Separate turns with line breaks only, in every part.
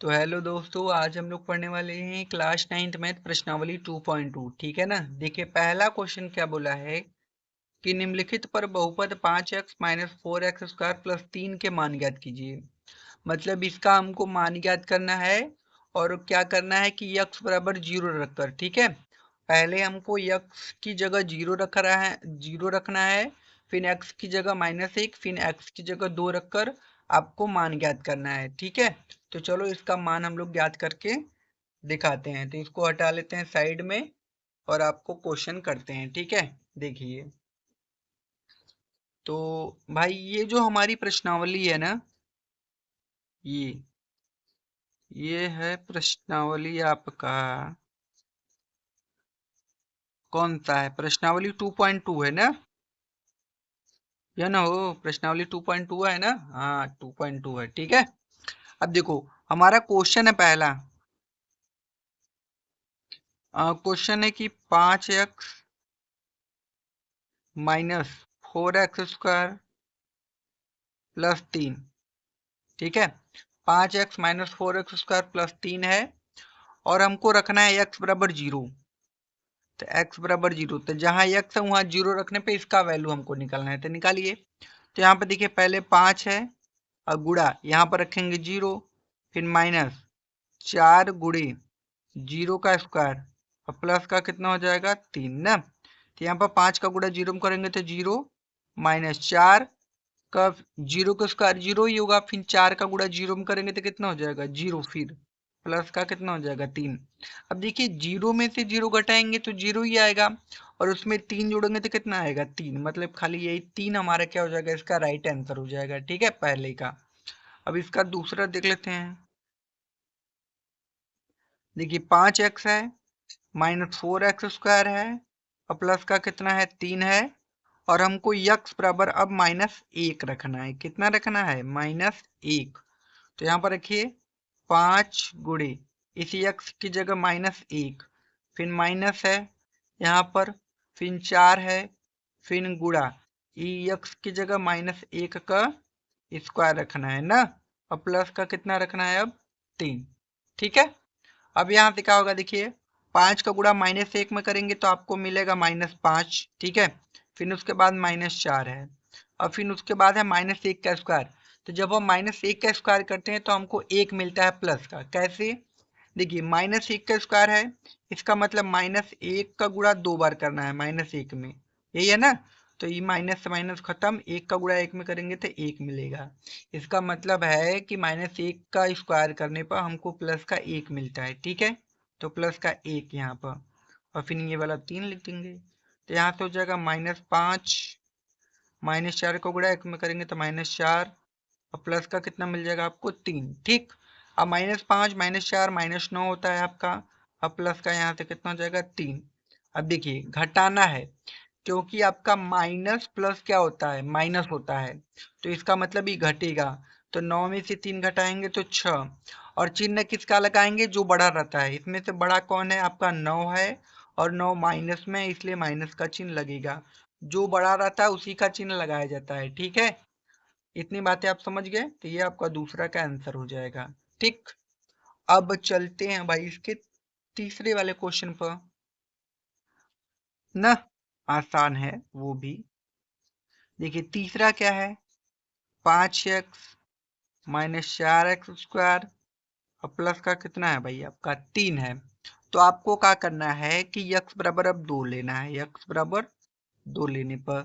तो हेलो दोस्तों, आज हम लोग पढ़ने वाले हैं क्लास 9th मैथ प्रश्नावली 2.2। ठीक है ना। देखिए पहला क्वेश्चन क्या बोला है कि निम्नलिखित पर बहुपद 5x minus 4x square plus 3 के मान ज्ञात कीजिए। मतलब इसका हमको मान ज्ञात करना है और क्या करना है कि x बराबर 0 रखकर। ठीक है, पहले हमको x की जगह 0 रख रहा है, 0 रखना है, फिर x की जगह -1, फिर x की जगह 2 रखकर आपको मान ज्ञात करना है। ठीक है, तो चलो इसका मान हम लोग ज्ञात करके दिखाते हैं। तो इसको हटा लेते हैं साइड में और आपको क्वेश्चन करते हैं। ठीक है, देखिए तो भाई ये जो हमारी प्रश्नावली है ना, ये है प्रश्नावली आपका कौन सा है, प्रश्नावली 2.2 है ना, या ना हो प्रश्नावली 2.2 है ना। हाँ 2.2 है। ठीक है, अब देखो हमारा क्वेश्चन है पहला। क्वेश्चन है कि 5x minus 4x square plus 3। ठीक है, 5x minus 4x square plus 3 है और हमको रखना है x बराबर 0। तो x बराबर 0, तो जहां x है वहां 0 रखने पे इसका वैल्यू हमको निकालना है। तो निकालिए। तो यहाँ पे देखिए पहले 5 है और गुणा यहाँ पर रखेंगे 0, फिर माइनस 4 गुणे 0 का स्क्वायर और प्लस का कितना हो जाएगा 3 ना। तो यहाँ पर 5 का गुणा 0 में करेंगे तो 0 माइनस 4 का 0 का स्क्वायर 0 ही होगा, फिर 4 का गुणा 0 में करेंगे तो कितना हो जाएगा 0, फिर प्लस का कितना हो जाएगा 3। अब देखिए 0 में से 0 घटाएंगे तो 0 ही आएगा और उसमें 3 जोड़ेंगे तो कितना आएगा 3। मतलब खाली यही 3 हमारा क्या हो जाएगा, इसका राइट आंसर हो जाएगा। ठीक है, पहले का। अब इसका दूसरा देख लेते हैं। देखिए 5x है माइनस 4x स्क्वायर है और प्लस का कितना है 3 है और हमको x बराबर अब -1 रखना है। कितना रखना है -1। तो यहाँ पर रखिए 5 गुणे इसी x की जगह -1, फिर माइनस है यहाँ पर, फिर 4 है, फिर गुणा x की जगह -1 का स्क्वायर रखना है ना और प्लस का कितना रखना है अब 3। ठीक है, अब यहाँ से क्या होगा देखिए 5 का गुणा -1 में करेंगे तो आपको मिलेगा -5। ठीक है, फिर उसके बाद -4 है और फिर उसके बाद है -1 का स्क्वायर। तो जब हम -1 का स्क्वायर करते हैं तो हमको 1 मिलता है प्लस का। कैसे, देखिए -1 का स्क्वायर है, इसका मतलब -1 का गुणा 2 बार करना है -1 में, यही है ना। तो ये माइनस से माइनस खत्म, 1 का गुणा 1 में करेंगे तो 1 मिलेगा। इसका मतलब है कि -1 का स्क्वायर करने पर हमको प्लस का 1 मिलता है। ठीक है, तो प्लस का 1 यहाँ पर और फिर ये वाला 3 लिख देंगे। तो यहाँ से हो जाएगा -5, -4 का गुणा 1 में करेंगे तो -4 और प्लस का कितना मिल जाएगा आपको 3। ठीक, अब -5 -4 -9 होता है आपका, अब प्लस का यहाँ से कितना हो जाएगा 3। अब देखिए घटाना है क्योंकि आपका माइनस प्लस क्या होता है, माइनस होता है, तो इसका मतलब ही घटेगा। तो 9 में से 3 घटाएंगे तो 6 और चिन्ह किसका लगाएंगे, जो बड़ा रहता है। इसमें से बड़ा कौन है, आपका 9 है और 9 माइनस में, इसलिए माइनस का चिन्ह लगेगा। जो बड़ा रहता है उसी का चिन्ह लगाया जाता है। ठीक है, इतनी बातें आप समझ गए, तो ये आपका दूसरा का आंसर हो जाएगा। ठीक, अब चलते हैं भाई इसके तीसरे वाले क्वेश्चन पर ना। आसान है वो भी। देखिए तीसरा क्या है, 5x माइनस 4x स्क्वायर और प्लस का कितना है भाई आपका 3 है। तो आपको क्या करना है कि x बराबर अब 2 लेना है। x बराबर 2 लेने पर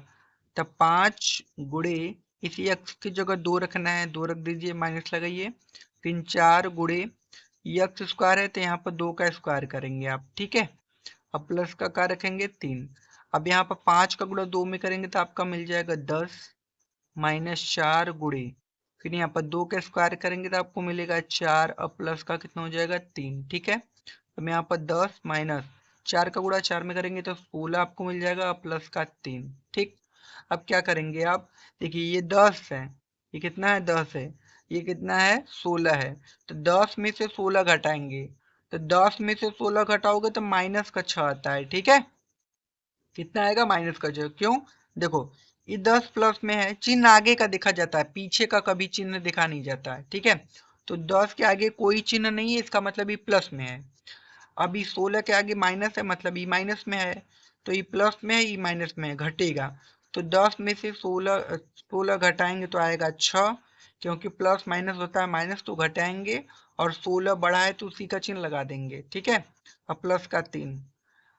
तब 5 गुणे इसी x की जगह 2 रखना है, 2 रख दीजिए, माइनस लगाइए, फिर 4 गुणे x स्क्वायर है तो यहाँ पर 2 का स्क्वायर करेंगे आप। ठीक है, अब प्लस का क्या रखेंगे 3। अब यहाँ पर 5 का गुणा 2 में करेंगे तो आपका मिल जाएगा 10 -4 गुणे फिर यहाँ पर 2 का स्क्वायर करेंगे तो आपको मिलेगा 4 और प्लस का कितना हो जाएगा 3। ठीक है, तो यहाँ पर 10 माइनस 4 का गुणा 4 में करेंगे तो 16 आपको मिल जाएगा और प्लस का 3। ठीक, अब क्या करेंगे आप, देखिए ये 10 है, ये कितना है 10 है, ये कितना है 16 है, तो 10 में से 16 घटाएंगे तो 10 में से 16 घटाओगे तो माइनस का 6 आता है। ठीक है, कितना आएगा माइनस का 6। क्यों, देखो ये 10 प्लस में है, चिन्ह आगे का देखा जाता है, पीछे का कभी चिन्ह देखा नहीं जाता है। ठीक है, तो 10 के आगे कोई चिन्ह नहीं है, इसका मतलब ये प्लस में है। अभी 16 के आगे माइनस है, मतलब ई माइनस में है। तो ई प्लस में है, ई माइनस में है, घटेगा। तो 10 में से 16 घटाएंगे तो आएगा 6, क्योंकि प्लस माइनस होता है माइनस, तो घटाएंगे। और 16 बड़ा है तो उसी का चिन्ह लगा देंगे, ठीक है। अब प्लस का 3,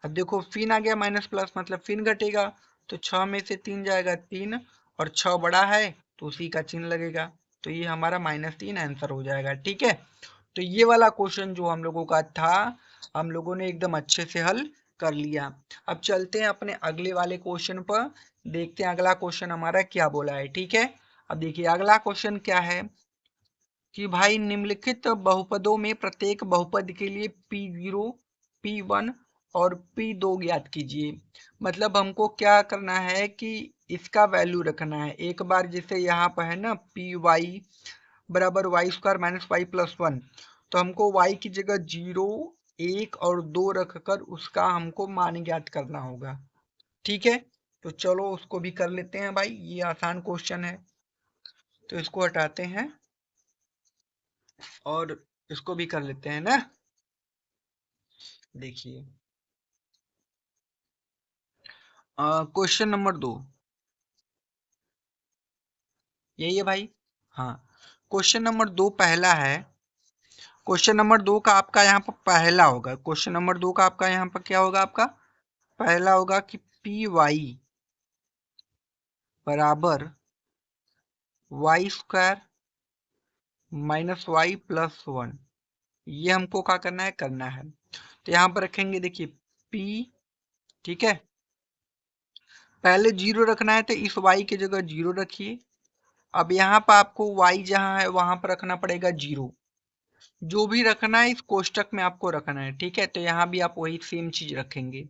अब देखो फिन आ गया माइनस प्लस, मतलब फिन घटेगा। तो 6 में से 3 जाएगा 3, और 6 बड़ा है तो उसी का चिन्ह लगेगा। तो ये हमारा -3 आंसर हो जाएगा, ठीक है। तो ये वाला क्वेश्चन जो हम लोगों का था, हम लोगों ने एकदम अच्छे से हल कर लिया। अब चलते हैं अपने अगले वाले क्वेश्चन पर, देखते हैं अगला क्वेश्चन हमारा क्या बोला है, ठीक है। अब देखिए अगला क्वेश्चन क्या है कि भाई निम्नलिखित बहुपदों में प्रत्येक बहुपद के लिए P0, P1 और P2 ज्ञात कीजिए। मतलब हमको क्या करना है कि इसका वैल्यू रखना है। एक बार जैसे यहाँ पर है ना Py बराबर y² - y + 1, तो हमको y की जगह 0, 1 और 2 रखकर उसका हमको मान ज्ञात करना होगा, ठीक है। तो चलो उसको भी कर लेते हैं भाई, ये आसान क्वेश्चन है। तो इसको हटाते हैं और इसको भी कर लेते हैं ना। देखिए क्वेश्चन नंबर 2 यही है भाई। हाँ, क्वेश्चन नंबर 2 पहला है। क्वेश्चन नंबर 2 का आपका यहाँ पर पहला होगा। क्वेश्चन नंबर 2 का आपका यहाँ पर क्या होगा, आपका पहला होगा कि Py बराबर y² - y + 1, ये हमको क्या करना है। तो यहाँ पर रखेंगे, देखिए P, ठीक है। पहले 0 रखना है तो इस y की जगह 0 रखिए। अब यहाँ पर आपको y जहाँ है वहां पर रखना पड़ेगा 0। जो भी रखना है इस कोष्टक में आपको रखना है, ठीक है। तो यहाँ भी आप वही सेम चीज रखेंगे।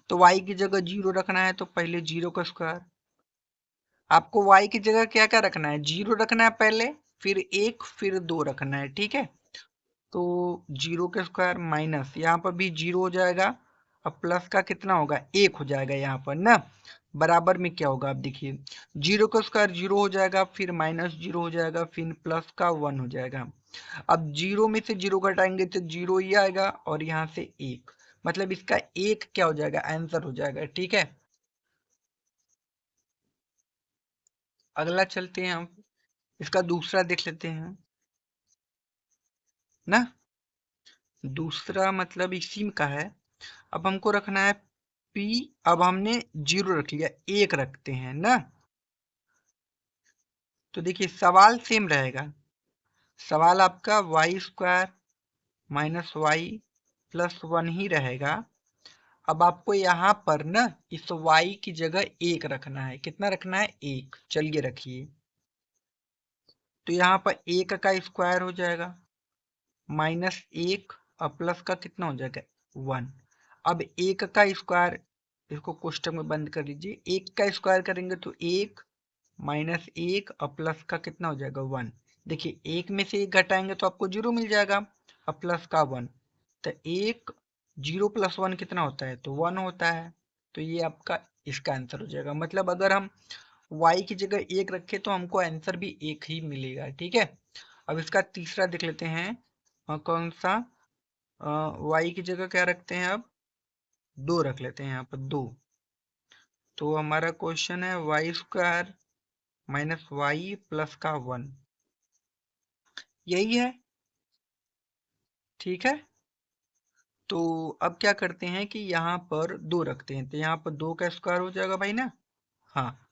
तो y की जगह 0 रखना है तो पहले 0 का स्क्वायर। आपको y की जगह क्या क्या रखना है, 0 रखना है पहले, फिर 1, फिर 2 रखना है, ठीक है। तो 0 के स्क्वायर माइनस, यहाँ पर भी 0 हो जाएगा। अब प्लस का कितना होगा, 1 हो जाएगा यहाँ पर ना। बराबर में क्या होगा, आप देखिए 0 का स्क्वायर 0 हो जाएगा, फिर -0 हो जाएगा, फिर प्लस का 1 हो जाएगा। अब 0 में से 0 घटाएंगे तो 0 ही आएगा, और यहाँ से 1, मतलब इसका 1 क्या हो जाएगा, आंसर हो जाएगा, ठीक है। अगला चलते हैं हम, इसका दूसरा देख लेते हैं ना। दूसरा मतलब इसी का है। अब हमको रखना है P, अब हमने 0 रख लिया, 1 रखते हैं ना। तो देखिए सवाल सेम रहेगा। सवाल आपका y² - y + 1 ही रहेगा। अब आपको यहाँ पर ना इस y की जगह 1 रखना है। कितना रखना है, 1। चलिए रखिए। तो यहाँ पर 1 का स्क्वायर हो जाएगा, -1 और प्लस का कितना हो जाएगा, 1। अब 1 का स्क्वायर, इसको कोष्टक में बंद कर लीजिए। 1 का स्क्वायर करेंगे तो 1, -1 और प्लस का कितना हो जाएगा, 1। देखिए 1 में से 1 घटाएंगे तो आपको 0 मिल जाएगा, और प्लस का 1। तो 1, 0 + 1 कितना होता है, तो 1 होता है। तो ये आपका इसका आंसर हो जाएगा। मतलब अगर हम y की जगह 1 रखें तो हमको आंसर भी 1 ही मिलेगा, ठीक है। अब इसका तीसरा देख लेते हैं। कौन सा, y की जगह क्या रखते हैं, अब 2 रख लेते हैं, यहाँ पर 2। तो हमारा क्वेश्चन है y² - y + का 1, यही है, ठीक है। तो अब क्या करते हैं कि यहाँ पर 2 रखते हैं, तो यहाँ पर 2 का स्क्वायर हो जाएगा भाई ना। हाँ,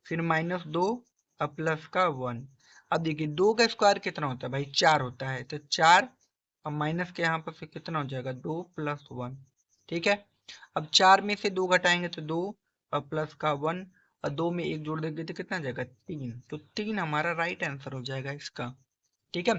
फिर -2 और प्लस का 1। अब देखिए 2 का स्क्वायर कितना होता है भाई, 4 होता है। तो 4 और माइनस के यहाँ पर फिर कितना हो जाएगा, 2 + 1, ठीक है। अब 4 में से 2 घटाएंगे तो 2 और प्लस का 1, और 2 में 1 जोड़ देंगे तो कितना जाएगा, 3। तो 3 हमारा राइट आंसर हो जाएगा इसका, ठीक है।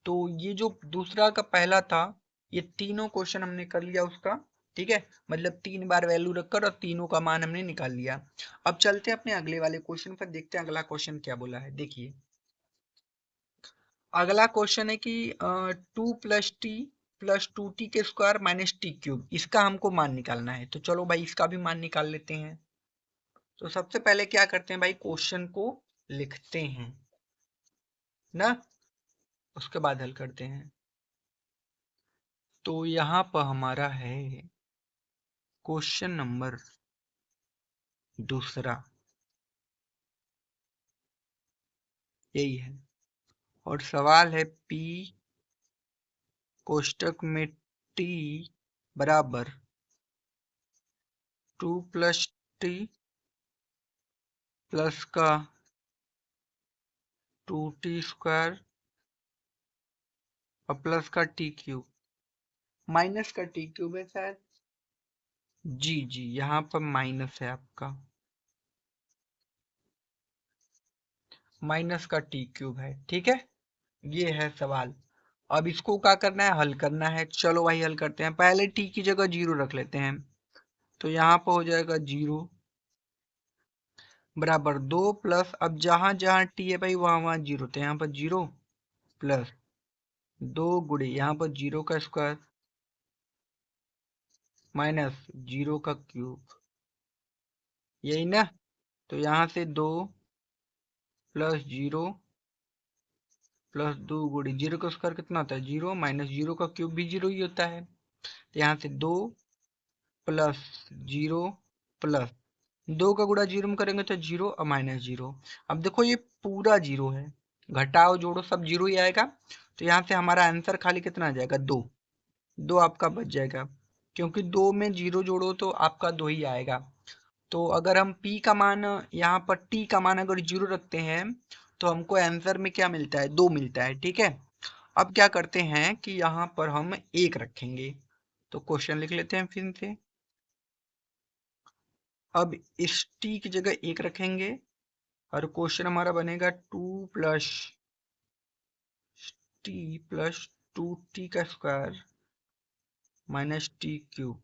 तो ये जो दूसरा का पहला था, ये तीनों क्वेश्चन हमने कर लिया उसका, ठीक है। मतलब 3 बार वैल्यू रखकर और तीनों का मान हमने निकाल लिया। अब चलते हैं अपने अगले वाले क्वेश्चन पर, देखते हैं अगला क्वेश्चन क्या बोला है। देखिए अगला क्वेश्चन है कि 2 + t + 2t के स्क्वायर -t³, इसका हमको मान निकालना है। तो चलो भाई इसका भी मान निकाल लेते हैं। तो सबसे पहले क्या करते हैं भाई, क्वेश्चन को लिखते हैं ना। उसके बाद हल करते हैं। तो यहाँ पर हमारा है क्वेश्चन नंबर दूसरा, यही है। और सवाल है P कोष्टक में T बराबर 2 + T प्लस का 2t² और प्लस का t³ माइनस का t³ है शायद। जी जी, यहाँ पर माइनस है आपका, माइनस का t³ है। ठीक है, ये है सवाल। अब इसको क्या करना है, हल करना है। चलो भाई हल करते हैं। पहले t की जगह 0 रख लेते हैं, तो यहाँ पर हो जाएगा 0 बराबर 2 प्लस, अब जहां जहां t है भाई वहां वहां 0, तो यहाँ पर 0 प्लस 2 गुणे यहाँ पर 0 का स्क्वायर माइनस 0 का क्यूब, यही ना। तो यहाँ से 2 प्लस 0 प्लस 2 गुणे 0 का स्क्वायर कितना होता है 0, माइनस 0 का क्यूब भी 0 ही होता है। तो यहाँ से 2 प्लस 0 प्लस 2 का गुणा 0 में करेंगे तो 0 और माइनस 0। अब देखो ये पूरा 0 है, घटाओ जोड़ो सब 0 ही आएगा। तो यहाँ से हमारा आंसर खाली कितना आ जाएगा 2, 2 आपका बच जाएगा, क्योंकि 2 में 0 जोड़ो तो आपका 2 ही आएगा। तो अगर हम p का मान यहाँ पर t का मान अगर 0 रखते हैं तो हमको आंसर में क्या मिलता है 2 मिलता है। ठीक है, अब क्या करते हैं कि यहाँ पर हम 1 रखेंगे, तो क्वेश्चन लिख लेते हैं फिर से। अब इस t की जगह 1 रखेंगे और क्वेश्चन हमारा बनेगा 2 + t + 2t का स्क्वायर माइनस t³।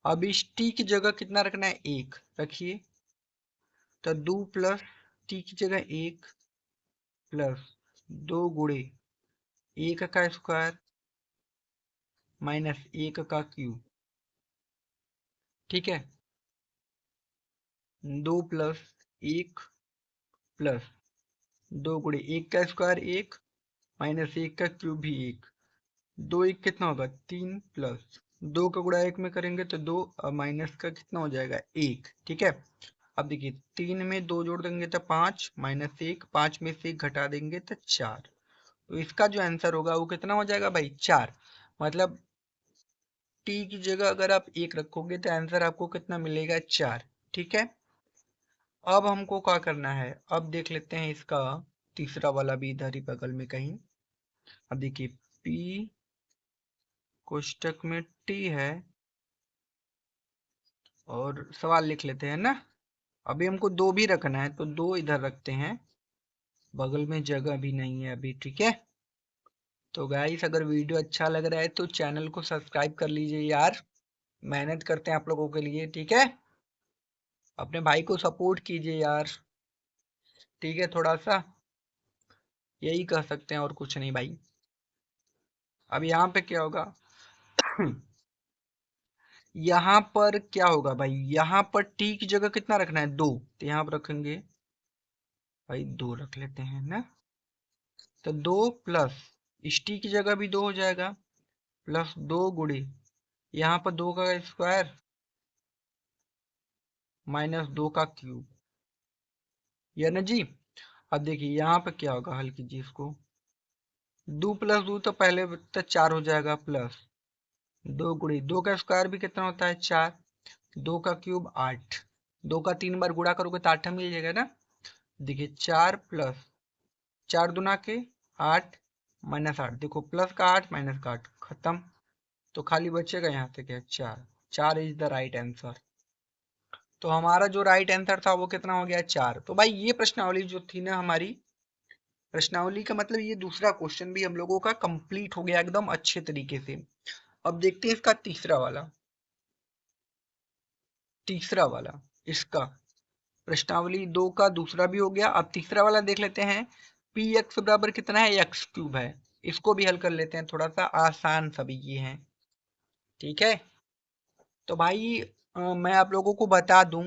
अब इस t की जगह कितना रखना है 1 रखिए, तो 2 प्लस t की जगह 1 प्लस 2 गुणे 1 का स्क्वायर माइनस 1 का क्यूब। ठीक है, 2 प्लस 1 प्लस 2 गुणे 1 का स्क्वायर 1 माइनस 1 का क्यूब भी 1, 2 1 कितना होगा 3 प्लस 2 का गुणा 1 में करेंगे तो 2 और माइनस का कितना हो जाएगा 1। ठीक है, अब देखिए 3 में 2 जोड़ देंगे तो 5 माइनस 1, 5 में से 1 घटा देंगे तो 4। तो इसका जो आंसर होगा वो कितना हो जाएगा भाई 4। मतलब t की जगह अगर आप 1 रखोगे तो आंसर आपको कितना मिलेगा 4। ठीक है, अब हमको क्या करना है, अब देख लेते हैं इसका तीसरा वाला भी इधर ही बगल में कहीं। अब देखिए p कोष्टक में t है और सवाल लिख लेते हैं ना। अभी हमको 2 भी रखना है तो 2 इधर रखते हैं, बगल में जगह भी नहीं है अभी। ठीक है, तो गाइस अगर वीडियो अच्छा लग रहा है तो चैनल को सब्सक्राइब कर लीजिए यार, मेहनत करते हैं आप लोगों के लिए। ठीक है, अपने भाई को सपोर्ट कीजिए यार। ठीक है, थोड़ा सा यही कह सकते हैं और कुछ नहीं भाई। अब यहाँ पे क्या होगा यहाँ पर क्या होगा भाई, यहाँ पर t की जगह कितना रखना है 2, तो यहाँ पर रखेंगे भाई 2 रख लेते हैं ना। तो 2 प्लस इस t की जगह भी 2 हो जाएगा प्लस 2 गुणे यहाँ पर 2 का स्क्वायर माइनस 2 का क्यूब, ये ना जी। अब देखिए यहाँ पे क्या होगा, हल कीजिए इसको। 2 प्लस 2 तो पहले तो 4 हो जाएगा प्लस 2 गुणे 2 का स्क्वायर भी कितना होता है 4, 2 का क्यूब 8, 2 का 3 बार गुणा करोगे तो 8 मिल जाएगा ना। देखिए 4 प्लस 4 दूना के 8 माइनस 8, देखो प्लस का 8 माइनस का 8 खत्म, तो खाली बचेगा यहाँ से क्या 4, 4 इज द राइट आंसर। तो हमारा जो राइट आंसर था वो कितना हो गया 4। तो भाई ये प्रश्नावली जो थी ना हमारी, प्रश्नावली का मतलब ये दूसरा क्वेश्चन भी हम लोगों का कंप्लीट हो गया एकदम अच्छे तरीके से। अब देखते हैं इसका तीसरा वाला इसका प्रश्नावली 2 का दूसरा भी हो गया। अब तीसरा वाला देख लेते हैं, पी एक्स बराबर कितना है x³ है। इसको भी हल कर लेते हैं, थोड़ा सा आसान सभी ये हैं। ठीक है, तो भाई मैं आप लोगों को बता दूं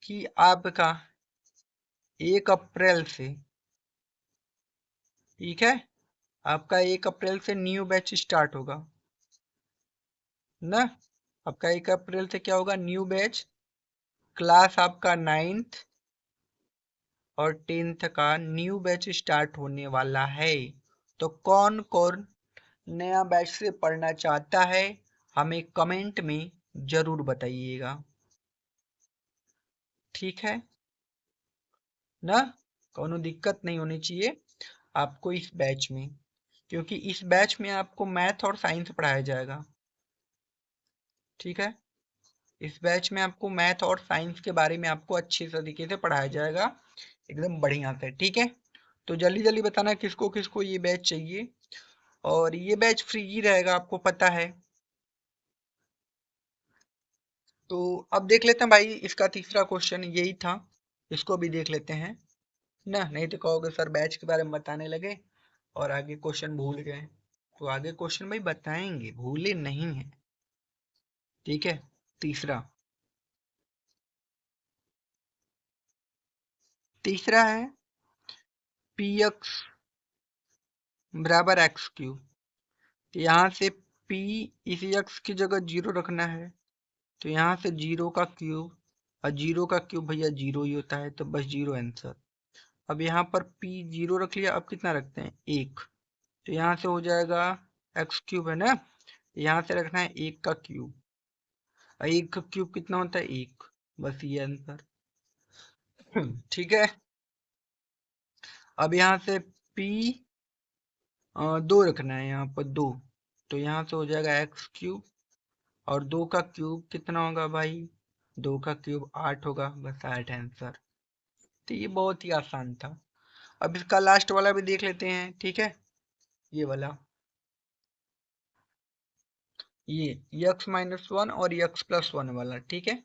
कि आपका 1 अप्रैल से, ठीक है, आपका 1 अप्रैल से न्यू बैच स्टार्ट होगा ना। आपका 1 अप्रैल से क्या होगा, न्यू बैच। क्लास आपका 9th और 10th का न्यू बैच स्टार्ट होने वाला है। तो कौन कौन नया बैच से पढ़ना चाहता है हमें कमेंट में जरूर बताइएगा, ठीक है ना। कोनो दिक्कत नहीं होनी चाहिए आपको इस बैच में, क्योंकि इस बैच में आपको मैथ और साइंस पढ़ाया जाएगा, ठीक है। इस बैच में आपको मैथ और साइंस के बारे में आपको अच्छी तरीके से पढ़ाया जाएगा, एकदम बढ़िया से, ठीक है। तो जल्दी जल्दी बताना किसको किसको ये बैच चाहिए, और ये बैच फ्री ही रहेगा, आपको पता है। तो अब देख लेते हैं भाई, इसका तीसरा क्वेश्चन यही था, इसको भी देख लेते हैं ना। नहीं तो कहोगे सर बैच के बारे में बताने लगे और आगे क्वेश्चन भूल गए। तो आगे क्वेश्चन भाई बताएंगे, भूले नहीं है, ठीक है। तीसरा तीसरा है पी एक्स बराबर एक्स क्यूब। तो यहाँ से p इस एक्स की जगह 0 रखना है, तो यहाँ से 0 का क्यूब, और 0 का क्यूब भैया 0 ही होता है, तो बस 0 आंसर। अब यहाँ पर p 0 रख लिया, अब कितना रखते हैं 1, तो यहाँ से हो जाएगा एक्स क्यूब है ना, यहाँ से रखना है 1 का क्यूब, और 1 का क्यूब कितना होता है 1, बस ये आंसर, ठीक है। अब यहाँ से p 2 रखना है, यहाँ पर 2, तो यहाँ से हो जाएगा एक्स क्यूब, और 2 का क्यूब कितना होगा भाई, 2 का क्यूब 8 होगा, बस 8 आंसर। तो ये बहुत ही आसान था। अब इसका लास्ट वाला भी देख लेते हैं, ठीक है। ये वाला, ये x-1 और x+1 वाला, ठीक है।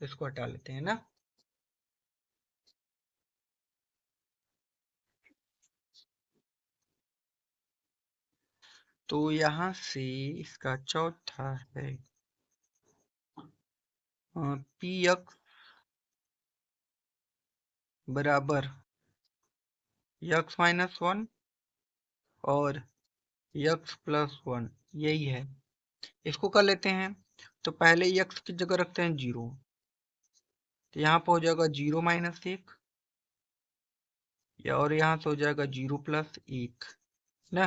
इसको हटा लेते हैं ना। तो यहाँ से इसका चौथा है पी एक्स बराबर x-1 और x+1, यही है। इसको कर लेते हैं, तो पहले x की जगह रखते हैं 0, तो यहाँ पर हो जाएगा 0-1, और यहाँ से हो जाएगा 0+1 ना।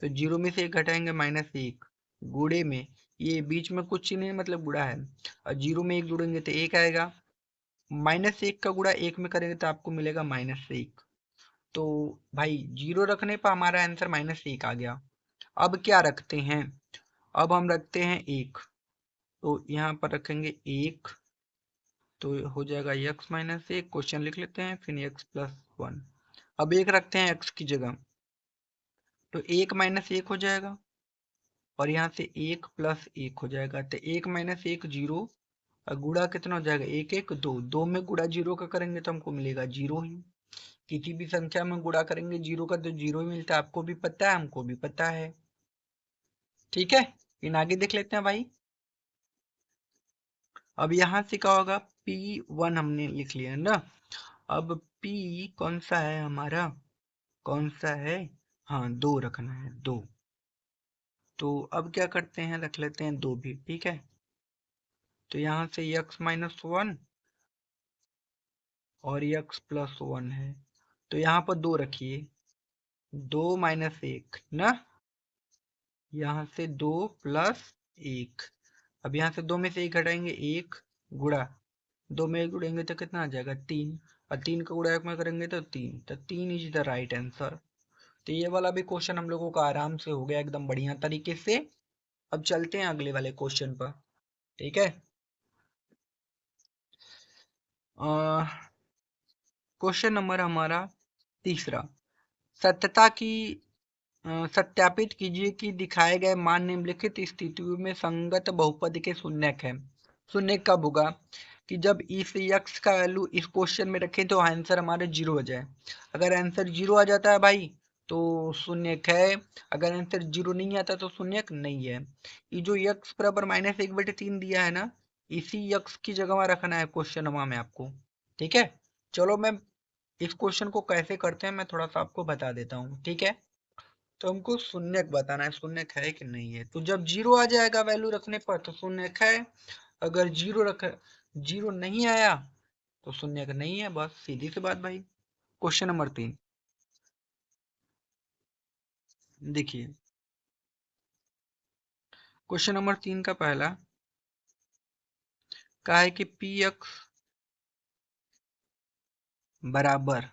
तो 0 में से 1 घटाएंगे -1, गुणे में ये बीच में कुछ ही नहीं मतलब गुणा है, और 0 में 1 जोड़ेंगे तो 1 आएगा, -1 का गुणा 1 में करेंगे तो आपको मिलेगा -1। तो भाई 0 रखने पर हमारा आंसर -1 आ गया। अब क्या रखते हैं, अब हम रखते हैं 1, तो यहाँ पर रखेंगे 1, तो हो जाएगा x-1, क्वेश्चन लिख लेते हैं, फिर x+1। अब 1 रखते हैं x की जगह, तो 1-1 हो जाएगा, और यहाँ से 1+1 हो जाएगा, तो 1-1 0, और गुणा कितना हो जाएगा 1-1 2 में गुणा 0 का करेंगे तो हमको मिलेगा 0 ही। किसी भी संख्या में गुणा करेंगे 0 का तो 0 ही मिलता है, आपको भी पता है हमको भी पता है, ठीक है। इन आगे देख लेते हैं भाई। अब यहाँ से क्या होगा, P1 हमने लिख लिया ना। अब P कौन सा है हमारा, कौन सा है, हाँ 2 रखना है 2, तो अब क्या करते हैं, रख लेते हैं 2 भी, ठीक है। तो यहाँ से x-1 और x+1 है, तो यहाँ पर 2 रखिए, 2-1 ना, यहाँ से 2+1। अब यहाँ से 2 में से 1 घटाएंगे 1, गुणा 2 में 1 जुड़ेंगे तो कितना आ जाएगा 3, और 3 का गुणा 1 में करेंगे तो 3, तो 3 इज द राइट आंसर। तो ये वाला भी क्वेश्चन हम लोगों का आराम से हो गया एकदम बढ़िया तरीके से। अब चलते हैं अगले वाले क्वेश्चन पर, ठीक है। क्वेश्चन नंबर हमारा तीसरा, सत्यता की सत्यापित कीजिए कि दिखाए गए मान निम्नलिखित स्थितियों में संगत बहुपद के शून्यक है। शून्य कब होगा, कि जब इस यक्स का वैल्यू इस क्वेश्चन में रखें तो आंसर हमारे 0 आ जाए। अगर आंसर 0 आ जाता है भाई तो शून्यक है, अगर आंसर 0 नहीं आता तो शून्यक नहीं है। ये जो यक्स बराबर -1/3 दिया है ना, इसी यक्स की जगह में रखना है क्वेश्चन में आपको, ठीक है। चलो मैं इस क्वेश्चन को कैसे करते हैं मैं थोड़ा सा आपको बता देता हूँ, ठीक है। तो हमको शून्यक बताना है, शून्यक है कि नहीं है। तो जब जीरो आ जाएगा वैल्यू रखने पर तो शून्यक है, अगर जीरो नहीं आया तो शून्यक नहीं है, बस सीधी सी बात भाई। क्वेश्चन नंबर 3 देखिए, क्वेश्चन नंबर 3 का पहला कहा है कि पी एक्स बराबर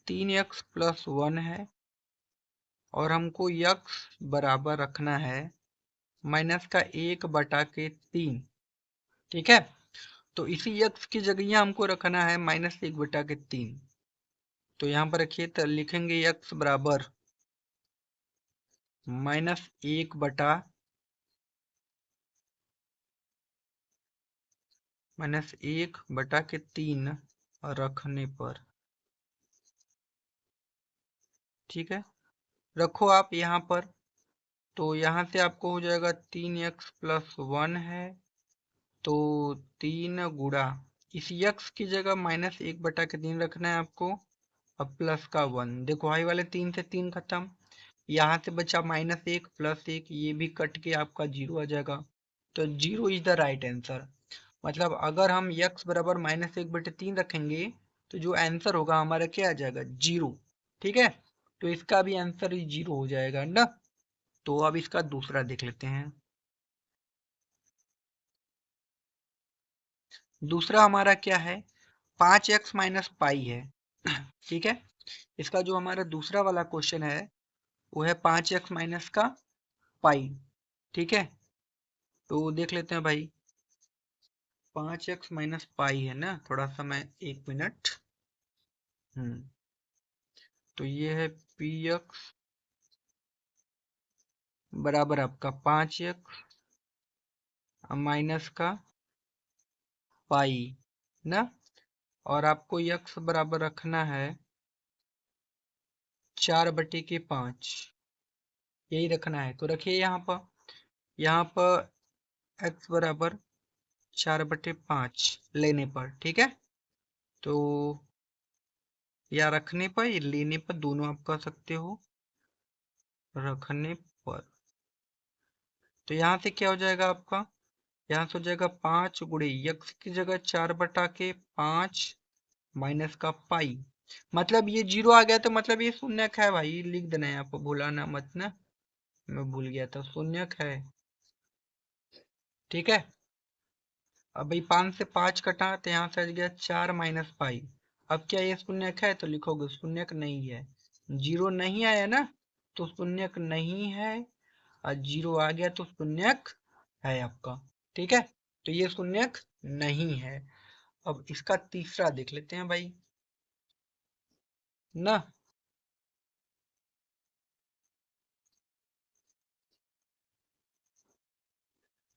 3x+1 है और हमको यक्स बराबर रखना है -1/3। ठीक है, तो इसी यक्स की जगह हमको रखना है -1/3। तो यहाँ पर रखिए, तो लिखेंगे यक्स बराबर -1/3 रखने पर। ठीक है, रखो आप यहाँ पर, तो यहाँ से आपको हो जाएगा 3x+1 है, तो 3 गुणा इस यक्स की जगह -1/3 रखना है आपको, अब प्लस का 1। देखो हाई वाले 3 से 3 खत्म, यहाँ से बचा -1 +1, ये भी कट के आपका 0 आ जाएगा। तो 0 इज द राइट आंसर। मतलब अगर हम x बराबर -1/3 रखेंगे तो जो आंसर होगा हमारा क्या आ जाएगा, 0। ठीक है, तो इसका भी आंसर 0 हो जाएगा ना। तो अब इसका दूसरा देख लेते हैं। दूसरा हमारा क्या है, 5x-पाई है। ठीक है, इसका जो हमारा दूसरा वाला क्वेश्चन है वो है 5x का पाई। ठीक है, तो देख लेते हैं भाई, 5x-पाई है ना, थोड़ा सा मैं 1 मिनट। तो ये है पी एक्स बराबर आपका 5x माइनस का पाई ना, और आपको यक्स बराबर रखना है 4/5, यही रखना है। तो रखिए यहाँ पर x बराबर 4/5 लेने पर। ठीक है, तो या रखने पर या लेने पर, दोनों आप कर सकते हो, रखने पर। तो यहाँ से क्या हो जाएगा आपका, यहाँ से हो जाएगा 5 × यक्स की जगह 4/5 माइनस का पाई। मतलब ये 0 आ गया तो मतलब ये शून्यक है भाई, लिख देना है आपको, भुलाना मत ना, मैं भूल गया था, शून्यक है। ठीक है, अब भाई 5 से 5 कटा तो यहाँ से आ गया 4 - पाई। अब क्या ये शून्यक है, तो लिखोगे शून्यक नहीं है। 0 नहीं आया ना तो शून्यक नहीं है, और 0 आ गया तो शून्यक है आपका। ठीक है, तो ये शून्यक नहीं है। अब इसका तीसरा देख लेते हैं भाई ना।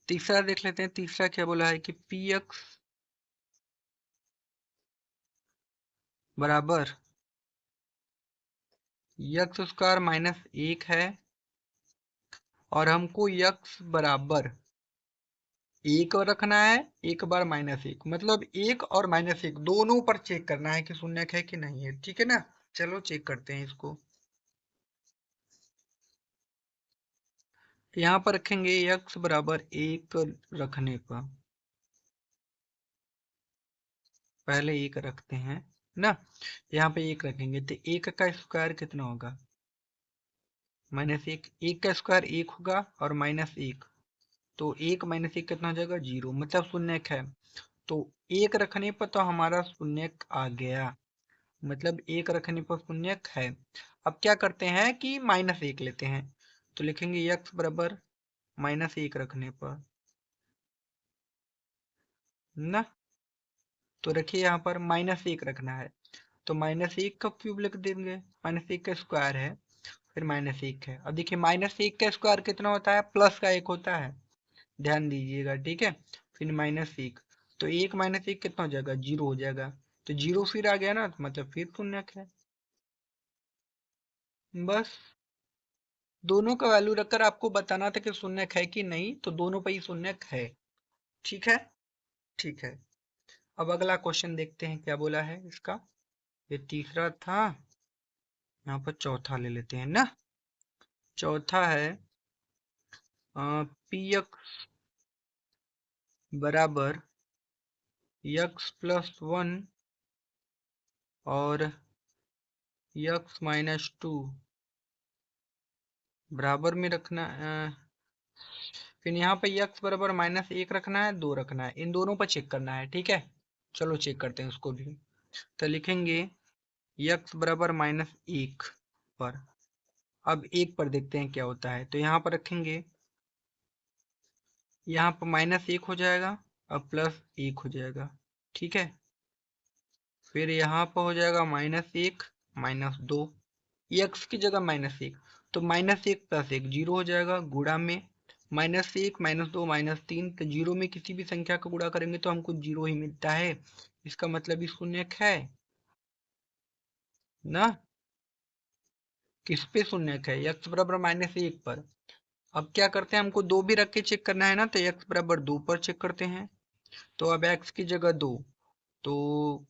तीसरा देख लेते हैं, तीसरा क्या बोला है कि पी एक्स बराबर x² - 1 है, और हमको x बराबर 1 रखना है, 1 बार -1, मतलब 1 और -1 दोनों पर चेक करना है कि शून्यक है कि नहीं है। ठीक है ना, चलो चेक करते हैं इसको। यहाँ पर रखेंगे x बराबर 1 रखने पर, पहले 1 रखते हैं ना, यहाँ पे 1 रखेंगे तो 1 का स्क्वायर कितना होगा, -1। 1 का स्क्वायर 1 होगा और -1, तो 1 - 1 कितना हो जाएगा, 0, मतलब शून्यक है। तो 1 रखने पर तो हमारा शून्यक आ गया, मतलब 1 रखने पर शून्यक है। अब क्या करते हैं कि -1 लेते हैं, तो लिखेंगे x बराबर -1 रखने पर ना। तो रखिए यहाँ पर -1 रखना है, तो -1 का क्यूब लिख देंगे, -1 का स्क्वायर है, फिर -1 है। अब देखिए -1 का स्क्वायर कितना होता है, प्लस का 1 होता है, ध्यान दीजिएगा। ठीक है, फिर -1, तो 1 - 1 कितना हो जाएगा, 0 हो जाएगा। तो 0 फिर आ गया ना, तो मतलब फिर शून्यक है। बस दोनों का वैल्यू रखकर आपको बताना था कि शून्यक है कि नहीं, तो दोनों पे ही शून्यक है। ठीक है, ठीक है। अब अगला क्वेश्चन देखते हैं क्या बोला है इसका। ये तीसरा था, यहाँ पर चौथा ले लेते हैं ना। चौथा है पी एक्स बराबर एक्स प्लस वन और एक्स माइनस टू बराबर में रखना। फिर यहाँ पे एक्स बराबर माइनस एक रखना है, दो रखना है, इन दोनों पर चेक करना है। ठीक है, चलो चेक करते हैं उसको भी। तो लिखेंगे एक्स बराबर माइनस एक पर। अब एक पर देखते हैं क्या होता है। तो यहाँ पर रखेंगे, यहाँ पर माइनस एक हो जाएगा, अब प्लस एक हो जाएगा। ठीक है, फिर यहाँ पर हो जाएगा माइनस एक माइनस दो, एक्स की जगह माइनस एक, तो माइनस एक प्लस एक जीरो हो जाएगा, गुणा में माइनस एक माइनस दो माइनस तीन। तो जीरो में किसी भी संख्या का गुणा करेंगे तो हमको जीरो ही मिलता है, इसका मतलब ही शून्यक है ना। किस पे शून्यक है? एक्स बराबर माइनस एक पर। अब क्या करते हैं, हमको दो भी रख के चेक करना है ना, तो एक्स बराबर दो पर चेक करते हैं। तो अब एक्स की जगह दो, तो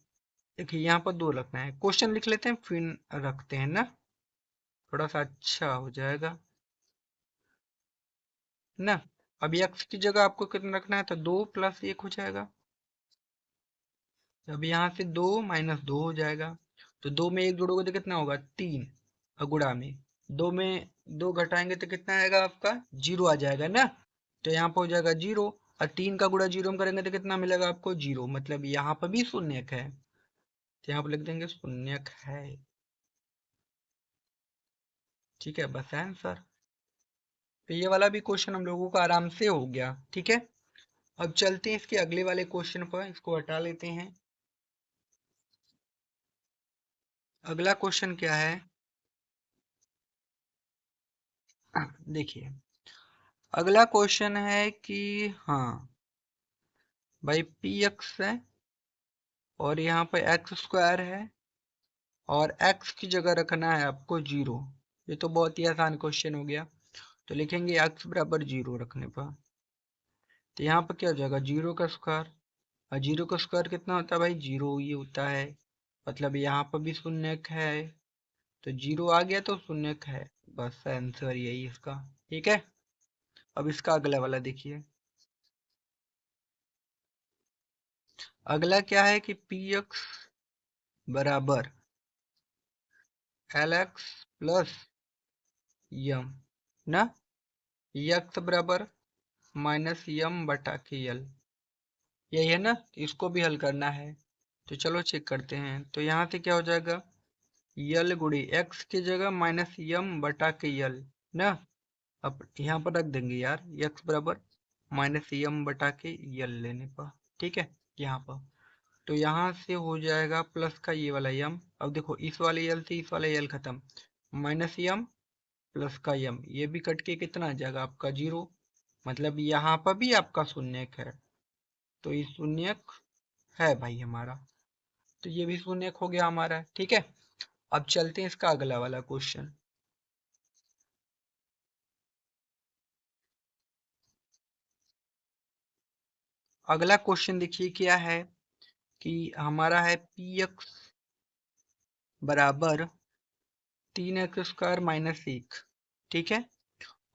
देखिए यहाँ पर दो रखना है। क्वेश्चन लिख लेते हैं फिर रखते हैं ना, थोड़ा सा अच्छा हो जाएगा ना। अब एक्स की जगह आपको कितना रखना है, तो दो प्लस एक हो जाएगा। अब यहाँ से दो माइनस दो हो जाएगा, तो दो में एक जोड़ोगे तो कितना होगा, तीन। और गुणा में दो में दो घटाएंगे तो कितना आएगा आपका, जीरो आ जाएगा ना। तो यहाँ पर हो जाएगा जीरो, और तीन का गुणा जीरो में करेंगे तो कितना मिलेगा आपको, जीरो। मतलब यहाँ पर भी शून्यक है, तो यहाँ पर लिख देंगे शून्यक है। ठीक है, बस आंसर। तो ये वाला भी क्वेश्चन हम लोगों का आराम से हो गया। ठीक है, अब चलते हैं इसके अगले वाले क्वेश्चन पर, इसको हटा लेते हैं। अगला क्वेश्चन क्या है, देखिए अगला क्वेश्चन है कि हाँ भाई पी एक्स है और यहाँ पे एक्स स्क्वायर है और एक्स की जगह रखना है आपको जीरो। ये तो बहुत ही आसान क्वेश्चन हो गया। तो लिखेंगे एक्स बराबर जीरो रखने पर, तो यहाँ पर क्या हो जाएगा, जीरो का स्क्वायर। और जीरो का स्क्वायर कितना होता है भाई, जीरो ही होता है। मतलब यहाँ पर भी शून्यक है, तो जीरो आ गया तो शून्यक है। बस आंसर यही इसका। ठीक है, अब इसका अगला वाला देखिए। अगला क्या है कि पी एक्स बराबर एल एक्स प्लस यम ना, एक्स बराबर माइनस यम बटा के यल, यही है ना। इसको भी हल करना है, तो चलो चेक करते हैं। तो यहाँ से क्या हो जाएगा, यल गुड़ी एक्स की जगह माइनस यम बटा के यल ना। अब यहाँ पर रख देंगे यार, एक्स बराबर माइनस यम बटा के यल लेने पर। ठीक है, यहाँ पर तो यहाँ से हो जाएगा प्लस का ये वाला यम। अब देखो इस वाले यल से इस वाला यल खत्म, माइनस यम प्लस का यम, ये भी कट के कितना आ जाएगा आपका, जीरो। मतलब यहाँ पर भी आपका शून्यक है, तो ये शून्यक है भाई हमारा। तो ये भी शून्यक हो गया हमारा। ठीक है, अब चलते हैं इसका अगला वाला क्वेश्चन। अगला क्वेश्चन देखिए क्या है कि हमारा है पी एक्स बराबर तीन एक्स स्क्वायर माइनस एक। ठीक है,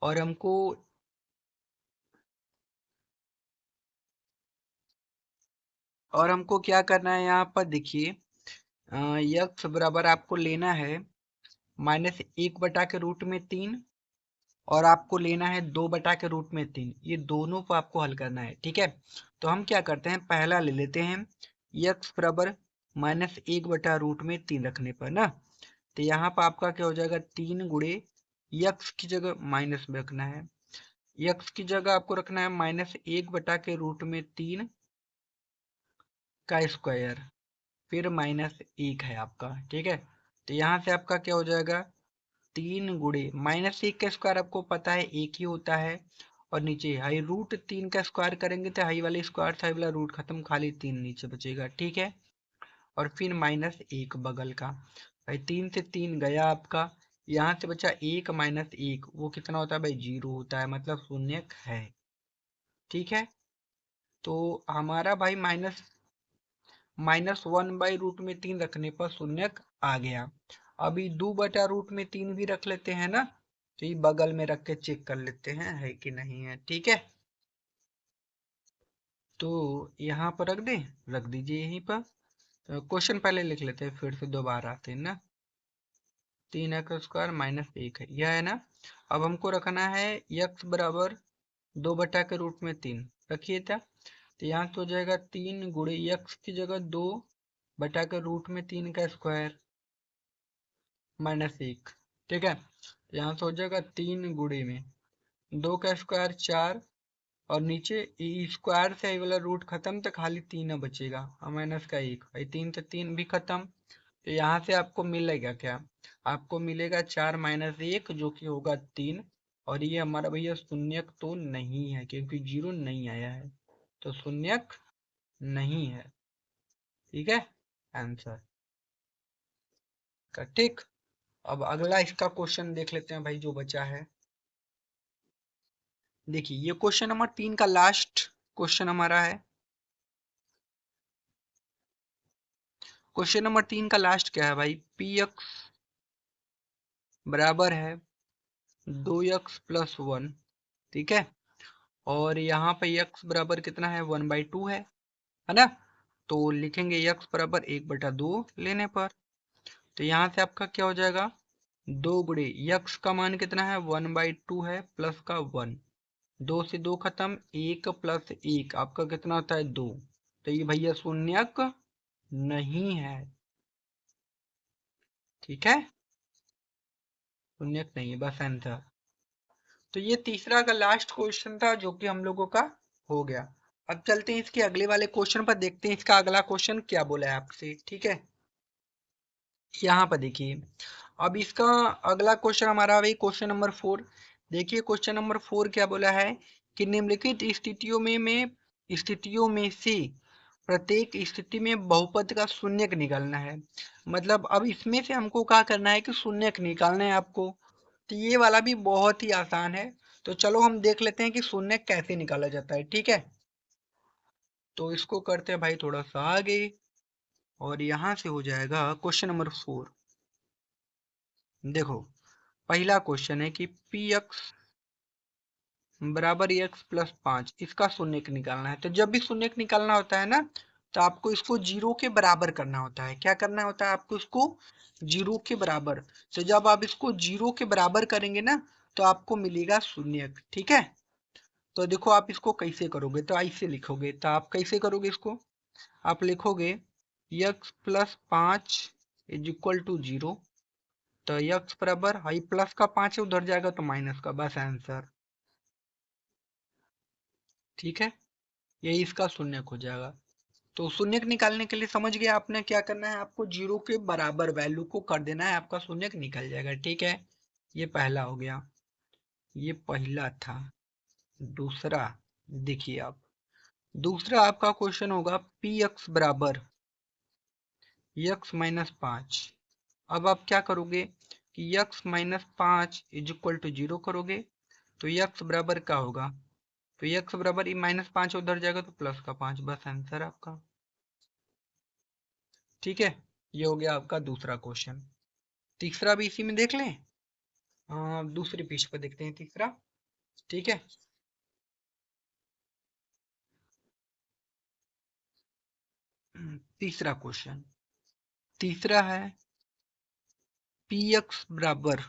और हमको क्या करना है, यहाँ पर देखिए यक्स बराबर आपको लेना है माइनस एक बटा के रूट में तीन, और आपको लेना है दो बटा के रूट में तीन। ये दोनों को आपको हल करना है। ठीक है, तो हम क्या करते हैं, पहला ले लेते हैं यक्स बराबर माइनस एक बटा रूट में तीन रखने पर ना। तो यहाँ पर आपका क्या हो जाएगा, तीन गुणे यक्स की जगह माइनस में रखना है, यक्स की जगह आपको रखना है माइनस एक बटा के रूट में तीन का स्क्वायर, फिर माइनस एक है आपका। ठीक है, तो यहाँ से आपका क्या हो जाएगा, तीन गुणे माइनस एक का स्क्वायर आपको पता है एक ही होता है, और नीचे हाई रूट तीन का स्क्वायर करेंगे तो हाई वाले स्क्वायर था वाला रूट खत्म, खाली तीन नीचे बचेगा। ठीक है, और फिर माइनस एक बगल का, भाई तीन से तीन गया आपका, यहाँ से बचा एक माइनस एक, वो कितना होता है भाई, जीरो होता है, मतलब शून्य है। ठीक है, तो हमारा भाई माइनस वन बाई रूट में तीन रखने पर शून्यक आ गया। अभी 2/√3 भी रख लेते हैं ना, तो ये बगल में रख के चेक कर लेते हैं है कि नहीं है। ठीक है, तो यहाँ पर रख दें, रख दीजिए यहीं पर। क्वेश्चन पहले लिख लेते हैं, फिर से दोबारा आते हैं ना। 3x² - 1 है, यह है ना। अब हमको रखना है x बराबर 2/√3। रखिए था, तो यहाँ तो हो जाएगा 3 गुणे x की जगह 2/√3 का स्क्वायर -1। ठीक है, तो यहाँ से हो जाएगा 3 गुणे में 2 का स्क्वायर 4, और नीचे स्क्वायर से आई वाला रूट खत्म, तो खाली 3 बचेगा और माइनस का 1, 3 से 3 भी खत्म। तो यहाँ से आपको मिलेगा क्या, आपको मिलेगा 4 - 1 जो कि होगा 3। और ये हमारा भैया शून्यक तो नहीं है, क्योंकि 0 नहीं आया है, तो शून्यक नहीं है। ठीक है, आंसर का। ठीक, अब अगला इसका क्वेश्चन देख लेते हैं भाई, जो बचा है। देखिए, ये क्वेश्चन नंबर 3 का लास्ट क्वेश्चन हमारा है। क्वेश्चन नंबर 3 का लास्ट क्या है भाई, पी एक्स बराबर है 2x+1। ठीक है, और यहाँ पे x बराबर कितना है, 1/2 है ना। तो लिखेंगे x बराबर 1/2 लेने पर, तो यहाँ से आपका क्या हो जाएगा, 2 गुणे x का मान कितना है, 1/2 है, प्लस का 1, 2 से 2 खत्म, 1 + 1 आपका कितना होता है, 2। तो ये भैया शून्यक नहीं है। ठीक है, शून्यक नहीं है, बस आंसर। तो ये तीसरा का लास्ट क्वेश्चन था, जो कि हम लोगों का हो गया। अब चलते हैं इसके अगले वाले क्वेश्चन पर, देखते हैं इसका अगला क्वेश्चन क्या बोला है आपसे। ठीक है, यहाँ पर देखिए, अब इसका अगला क्वेश्चन हमारा वही क्वेश्चन नंबर 4। देखिए क्वेश्चन नंबर 4 क्या बोला है कि निम्नलिखित स्थितियों में से प्रत्येक स्थिति में बहुपद का शून्यक निकालना है। मतलब अब इसमें से हमको क्या करना है कि शून्यक निकालना है आपको। तो ये वाला भी बहुत ही आसान है, तो चलो हम देख लेते हैं कि शून्यक कैसे निकाला जाता है। ठीक है, तो इसको करते हैं भाई थोड़ा सा आगे, और यहाँ से हो जाएगा क्वेश्चन नंबर 4। देखो, पहला क्वेश्चन है कि पी एक्स बराबर x+5, इसका शून्यक निकालना है। तो जब भी शून्यक निकालना होता है ना, तो आपको इसको 0 के बराबर करना होता है। क्या करना होता है आपको, इसको 0 के बराबर। तो जब आप इसको 0 के बराबर करेंगे ना, तो आपको मिलेगा शून्यक। ठीक है, तो देखो आप इसको कैसे करोगे, तो ऐसे लिखोगे। तो आप कैसे करोगे इसको, आप लिखोगे x+5 = 0। तो x बराबर, हाई प्लस का 5 उधर जाएगा तो माइनस का, बस आंसर। ठीक है, यही इसका शून्यक हो जाएगा। तो शून्यक निकालने के लिए समझ गया आपने क्या करना है, आपको 0 के बराबर वैल्यू को कर देना है, आपका शून्यक निकल जाएगा। ठीक है, ये पहला हो गया, ये पहला था। दूसरा देखिए आप, दूसरा आपका क्वेश्चन होगा पी एक्स बराबर x-5। अब आप क्या करोगे कि x-5 = 0 करोगे, तो x बराबर क्या होगा, तो x बराबर ये -5 उधर जाएगा तो प्लस का 5, बस आंसर आपका। ठीक है, ये हो गया आपका दूसरा क्वेश्चन। तीसरा भी इसी में देख लें, दूसरी पेज पर देखते हैं तीसरा। ठीक है, तीसरा क्वेश्चन, तीसरा है पी एक्स बराबर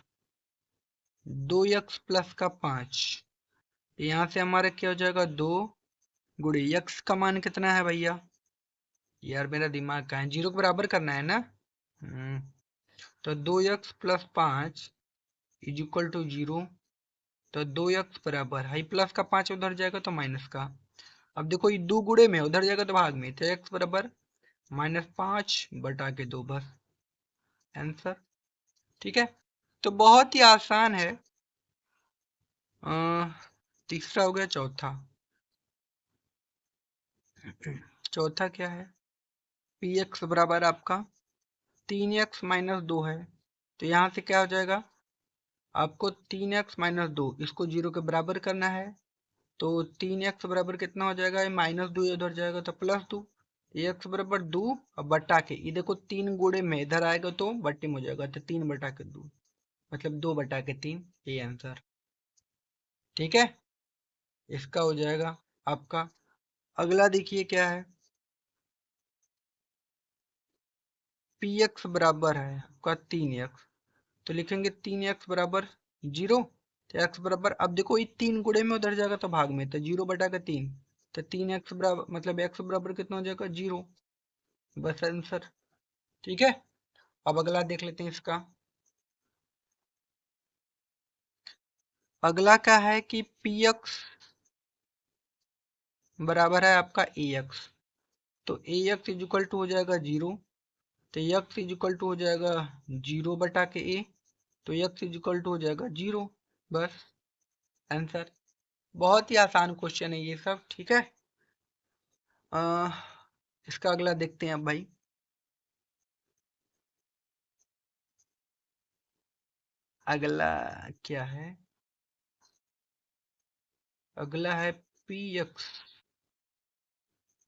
2x प्लस का 5। यहाँ से हमारा क्या हो जाएगा, 2 गुणे x का मान कितना है भैया, यार मेरा दिमाग कहाँ है, 0 के बराबर करना है ना। तो 2x+5 = 0। तो 2x बराबर, हाई प्लस का 5 उधर जाएगा तो माइनस का। अब देखो ये 2 गुणे में, उधर जाएगा तो भाग में, तो x बराबर -5/2, बस आंसर। ठीक है, तो बहुत ही आसान है। तीसरा हो गया। चौथा, चौथा क्या है, पी एक्स बराबर आपका 3x-2 है। तो यहाँ से क्या हो जाएगा, आपको 3x-2 इसको 0 के बराबर करना है। तो 3x बराबर कितना हो जाएगा, -2 उधर जाएगा तो +2, एक्स बराबर 2 और बटा के, ये देखो 3 गुणे में इधर आएगा तो बट्टे में हो जाएगा, तो 3 बटा के 2 मतलब 2 बटा के 3, ये आंसर। ठीक है, इसका हो जाएगा आपका। अगला देखिए क्या है, पी एक्स बराबर है आपका 3x, तो लिखेंगे 3x बराबर 0। तो एक्स बराबर, अब देखो ये 3 गुणे में उधर जाएगा तो भाग में, तो 0 बटा के 3, तो 3x बराबर मतलब x बराबर कितना हो जाएगा 0, बस आंसर। ठीक है, अब अगला देख लेते हैं इसका। अगला क्या है कि पी एक्स बराबर है आपका ए एक्स, तो ए एक्स इज इक्वल टू हो जाएगा 0, तो एक्स इज इक्वल टू हो जाएगा 0 बटा के ए, तो एक्स इज इक्वल टू हो जाएगा 0, बस आंसर। बहुत ही आसान क्वेश्चन है ये सब। ठीक है, अ, इसका अगला देखते हैं अब भाई। अगला क्या है, अगला है पी एक्स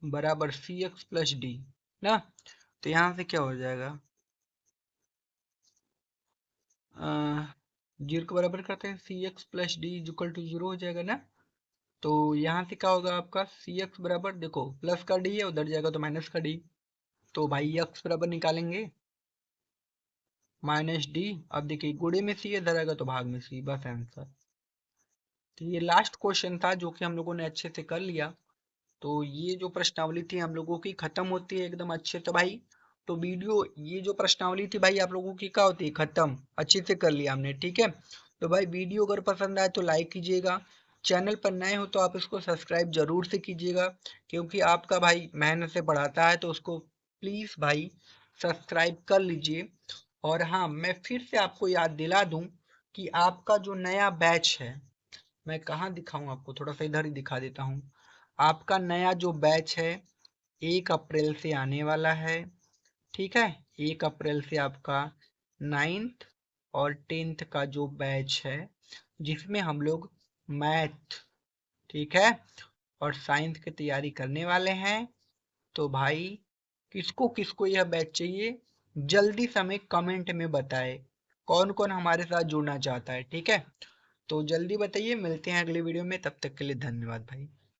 बराबर सी एक्स प्लस डी ना, तो यहाँ से क्या हो जाएगा, जीरो के बराबर करते हैं, c x plus d equal to 0 हो जाएगा ना। तो यहाँ से क्या होगा आपका, सी एक्स बराबर देखो प्लस का डी है, उधर जाएगा तो माइनस का डी, तो भाई एक्स बराबर निकालेंगे माइनस डी। अब देखिए गुणे में सी है, इधर आएगा तो भाग में सी, बस आंसर। तो ये लास्ट क्वेश्चन था जो कि हम लोगों ने अच्छे से कर लिया। तो ये जो प्रश्नावली थी हम लोगों की खत्म होती है एकदम अच्छे से भाई। तो वीडियो, ये जो प्रश्नावली थी भाई आप लोगों की क्या होती है, खत्म, अच्छे से कर लिया हमने। ठीक है, तो भाई वीडियो अगर पसंद आए तो लाइक कीजिएगा, चैनल पर नए हो तो आप इसको सब्सक्राइब जरूर से कीजिएगा, क्योंकि आपका भाई मेहनत से पढ़ाता है, तो उसको प्लीज भाई सब्सक्राइब कर लीजिए। और हाँ, मैं फिर से आपको याद दिला दूं कि आपका जो नया बैच है, मैं कहाँ दिखाऊं आपको, थोड़ा सा इधर ही दिखा देता हूँ। आपका नया जो बैच है 1 अप्रैल से आने वाला है। ठीक है, 1 अप्रैल से आपका 9th और 10th का जो बैच है, जिसमें हम लोग मैथ, ठीक है, और साइंस की तैयारी करने वाले हैं। तो भाई किसको किसको यह बैच चाहिए, जल्दी से हमें कमेंट में बताए कौन कौन हमारे साथ जुड़ना चाहता है। ठीक है, तो जल्दी बताइए, मिलते हैं अगले वीडियो में, तब तक के लिए धन्यवाद भाई।